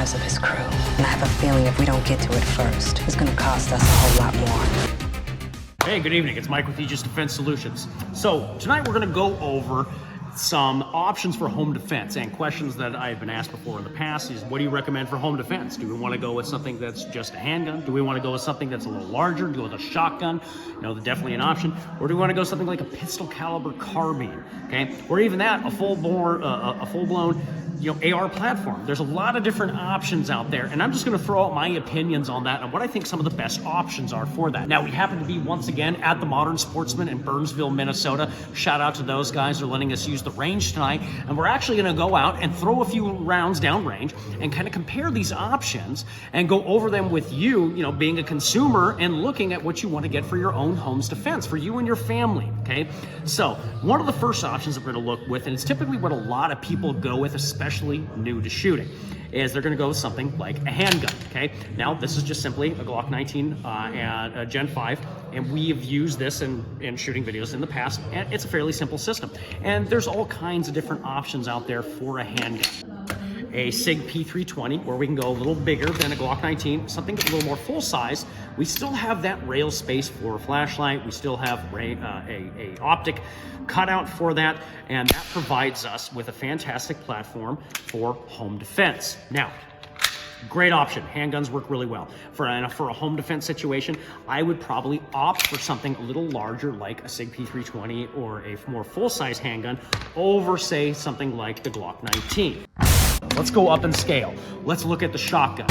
lives of his crew. And I have a feeling if we don't get to it first, it's gonna cost us a whole lot more. Hey, good evening. It's Mike with Aegis Defense Solutions. So tonight we're gonna go over some options for home defense, and questions that I've been asked before in the past is, what do you recommend for home defense? Do we want to go with something that's just a handgun? Do we want to go with something that's a little larger? Do we go with a shotgun? Definitely an option. Or do we want to go something like a pistol caliber carbine? Okay, or even that, a full-blown AR platform. There's a lot of different options out there, and I'm just going to throw out my opinions on that and what I think some of the best options are for that. Now, we happen to be once again at the Modern Sportsman in Burnsville, Minnesota. Shout out to those guys for letting us use the range tonight, and we're actually going to go out and throw a few rounds downrange and kind of compare these options and go over them with you, being a consumer and looking at what you want to get for your own home's defense, for you and your family. Okay, so one of the first options that we're going to look with, and it's typically what a lot of people go with, especially new to shooting, is they're going to go with something like a handgun. Okay, now this is just simply a Glock 19 and a Gen 5, and we have used this in shooting videos in the past, and it's a fairly simple system. And there's all kinds of different options out there for a handgun. A SIG P320, where we can go a little bigger than a Glock 19, something a little more full size. We still have that rail space for a flashlight. We still have a optic cutout for that, and that provides us with a fantastic platform for home defense. Now, great option. Handguns work really well. For a home defense situation, I would probably opt for something a little larger like a SIG P320 or a more full-size handgun over, say, something like the Glock 19. Let's go up in scale. Let's look at the shotgun.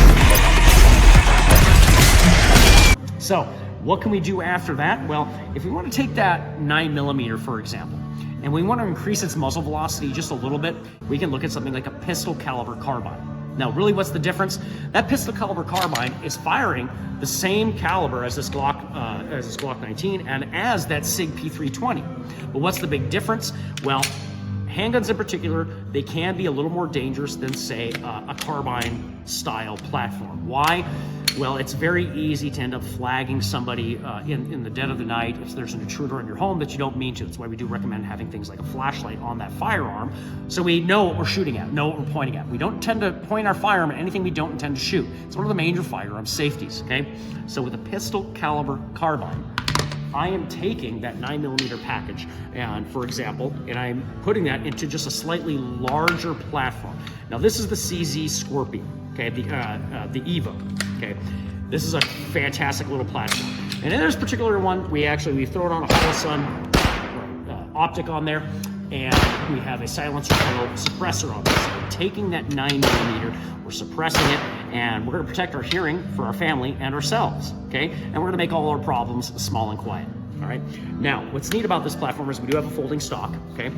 So, what can we do after that? Well, if we want to take that 9mm, for example, and we want to increase its muzzle velocity just a little bit, we can look at something like a pistol caliber carbine. Now, really, what's the difference? That pistol caliber carbine is firing the same caliber as this Glock 19 and as that SIG P320. But what's the big difference? Well, handguns in particular, they can be a little more dangerous than, say, a carbine style platform. Why? Well, it's very easy to end up flagging somebody in the dead of the night if there's an intruder in your home that you don't mean to. That's why we do recommend having things like a flashlight on that firearm, so we know what we're shooting at, know what we're pointing at. We don't tend to point our firearm at anything we don't intend to shoot. It's one of the major firearm safeties, okay? So with a pistol caliber carbine, I am taking that 9mm package, and for example, and I'm putting that into just a slightly larger platform. Now, this is the CZ Scorpion, okay, the Evo, okay. This is a fantastic little platform, and in this particular one, we throw it on a Holosun optic on there, and we have a silencer suppressor on this. So taking that 9mm, we're suppressing it, and we're going to protect our hearing for our family and ourselves, okay? And we're going to make all our problems small and quiet, all right? Now, what's neat about this platform is we do have a folding stock, okay?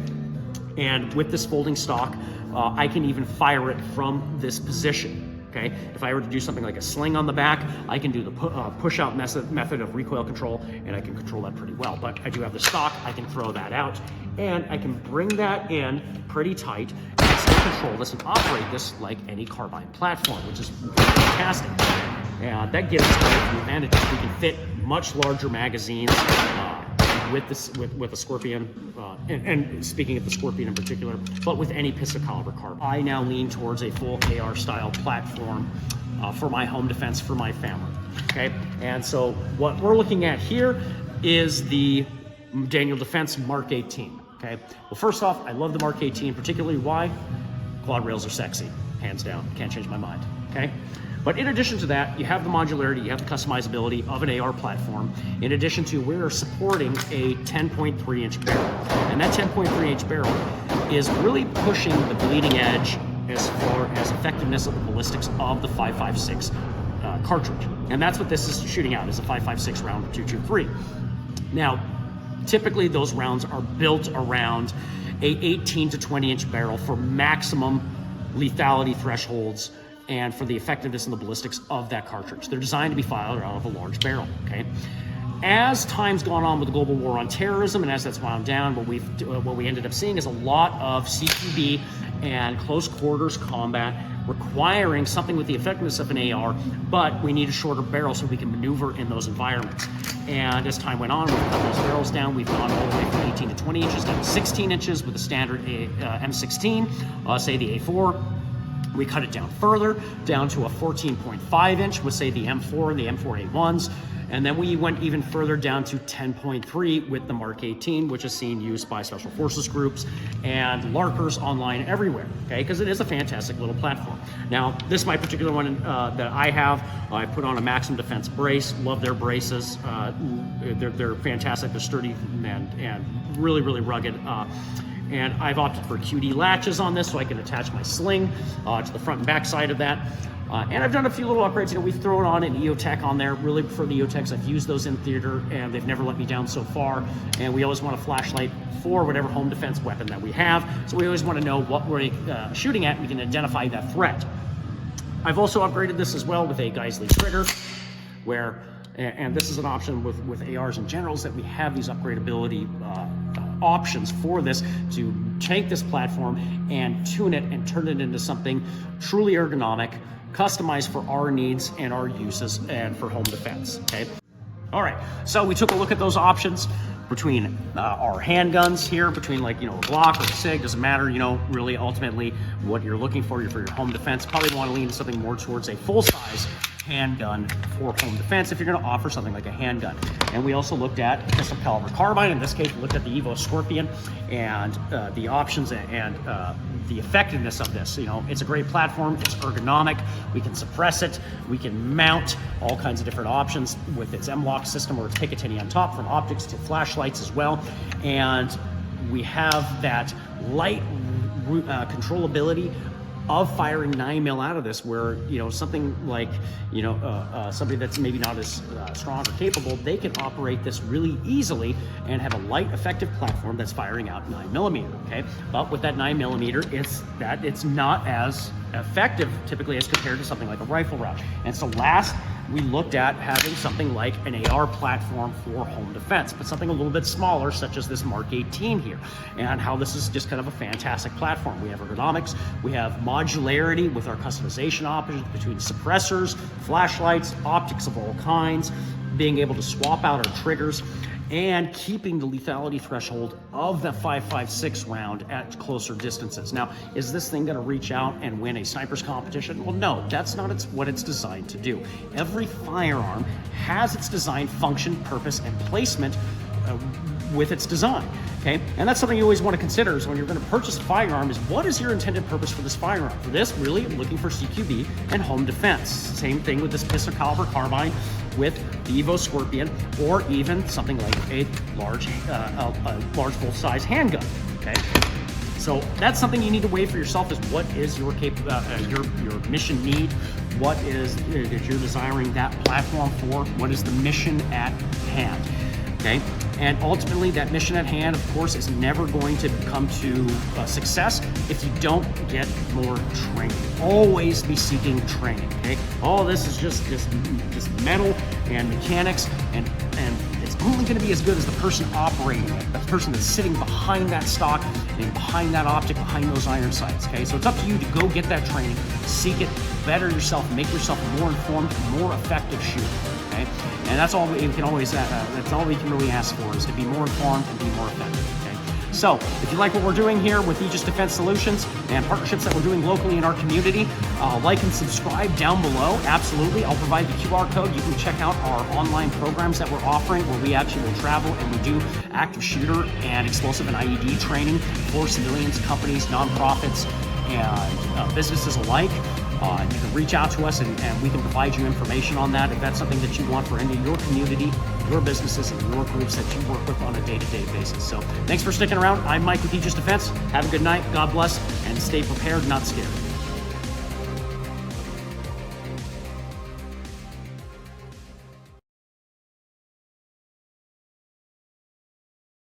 And with this folding stock, I can even fire it from this position. Okay, if I were to do something like a sling on the back, I can do the push-out method of recoil control, and I can control that pretty well. But I do have the stock, I can throw that out, and I can bring that in pretty tight and still control this and operate this like any carbine platform, which is fantastic. And that gives us the advantage. We can fit much larger magazines with the Scorpion, and speaking of the Scorpion in particular, but with any pistol caliber carbine. I now lean towards a full AR style platform for my home defense, for my family, okay? And so what we're looking at here is the Daniel Defense Mark 18, okay? Well, first off, I love the Mark 18, particularly why? Quad rails are sexy, hands down, can't change my mind, okay? But in addition to that, you have the modularity, you have the customizability of an AR platform. In addition to, we're supporting a 10.3-inch barrel. And that 10.3-inch barrel is really pushing the bleeding edge as far as effectiveness of the ballistics of the 5.56 cartridge. And that's what this is shooting out, is a 5.56 round 223. Now, typically those rounds are built around a 18 to 20-inch barrel for maximum lethality thresholds and for the effectiveness and the ballistics of that cartridge. They're designed to be fired out of a large barrel, okay? As time's gone on with the global war on terrorism, and as that's wound down, what we ended up seeing is a lot of CQB and close quarters combat requiring something with the effectiveness of an AR, but we need a shorter barrel so we can maneuver in those environments. And as time went on, we've cut those barrels down. We've gone all the way from 18 to 20 inches down to 16 inches with a standard M16, say the A4. We cut it down further, down to a 14.5 inch with say the M4 and the M4A1s. And then we went even further down to 10.3 with the Mark 18, which is seen used by special forces groups and larkers online everywhere, okay? Because it is a fantastic little platform. Now, this my particular one that I have. I put on a Maximum Defense brace. Love their braces. They're fantastic. They're sturdy and really, really rugged. And I've opted for QD latches on this so I can attach my sling to the front and back side of that. And I've done a few little upgrades. You know, we've thrown on an EOTech on there. Really prefer the EOTechs. I've used those in theater and they've never let me down so far. And we always want a flashlight for whatever home defense weapon that we have. So we always want to know what we're shooting at. We can identify that threat. I've also upgraded this as well with a Geisley trigger where, and this is an option with ARs and generals, that we have these upgradability options for this to take this platform and tune it and turn it into something truly ergonomic, customized for our needs and our uses and for home defense, okay? All right, so we took a look at those options between our handguns here, between like, you know, a Glock or a SIG, doesn't matter, you know, really ultimately what you're looking for your home defense. Probably want to lean something more towards a full-size handgun for home defense if you're going to offer something like a handgun. And we also looked at pistol caliber carbine. In this case, we looked at the Evo Scorpion and the options and the effectiveness of this. You know, it's a great platform. It's ergonomic. We can suppress it. We can mount all kinds of different options with its M-LOK system or its Picatinny on top, from optics to flashlights as well. And we have that light controllability of firing 9mm out of this, where, you know, something like, you know, somebody that's maybe not as strong or capable, they can operate this really easily and have a light, effective platform that's firing out 9mm, okay? But with that 9mm, it's not as effective typically as compared to something like a rifle round. And so last, we looked at having something like an AR platform for home defense, but something a little bit smaller, such as this Mark 18 here, and how this is just kind of a fantastic platform. We have ergonomics, we have modularity with our customization options between suppressors, flashlights, optics of all kinds, being able to swap out our triggers, and keeping the lethality threshold of the 5.56 round at closer distances. Now, is this thing going to reach out and win a sniper's competition? Well, no, that's not what it's designed to do. Every firearm has its design, function, purpose, and placement with its design, okay? And that's something you always want to consider is when you're going to purchase a firearm is what is your intended purpose for this firearm? For this, really, I'm looking for CQB and home defense. Same thing with this pistol caliber carbine with the Evo Scorpion, or even something like a large full-size handgun, okay? So that's something you need to weigh for yourself, is what is your mission need? What is you're desiring that platform for? What is the mission at hand? Okay, and ultimately that mission at hand, of course, is never going to come to success if you don't get more training. Always be seeking training, okay? All this is just metal and mechanics, and it's only going to be as good as the person operating it, the person that's sitting behind that stock and behind that optic, behind those iron sights, okay? So it's up to you to go get that training, seek it, better yourself, make yourself a more informed, more effective shooter, okay? And that's all we can always, that's all we can really ask for, is to be more informed and be more effective, okay? So if you like what we're doing here with Aegis Defense Solutions and partnerships that we're doing locally in our community, like and subscribe down below. Absolutely. I'll provide the QR code. You can check out our online programs that we're offering, where we actually will travel and we do active shooter and explosive and IED training for civilians, companies, nonprofits, and businesses alike. You can reach out to us and we can provide you information on that if that's something that you want for any of your community, your businesses, and your groups that you work with on a day-to-day basis. So thanks for sticking around. I'm Mike with Aegis Defense. Have a good night. God bless, and stay prepared, not scared.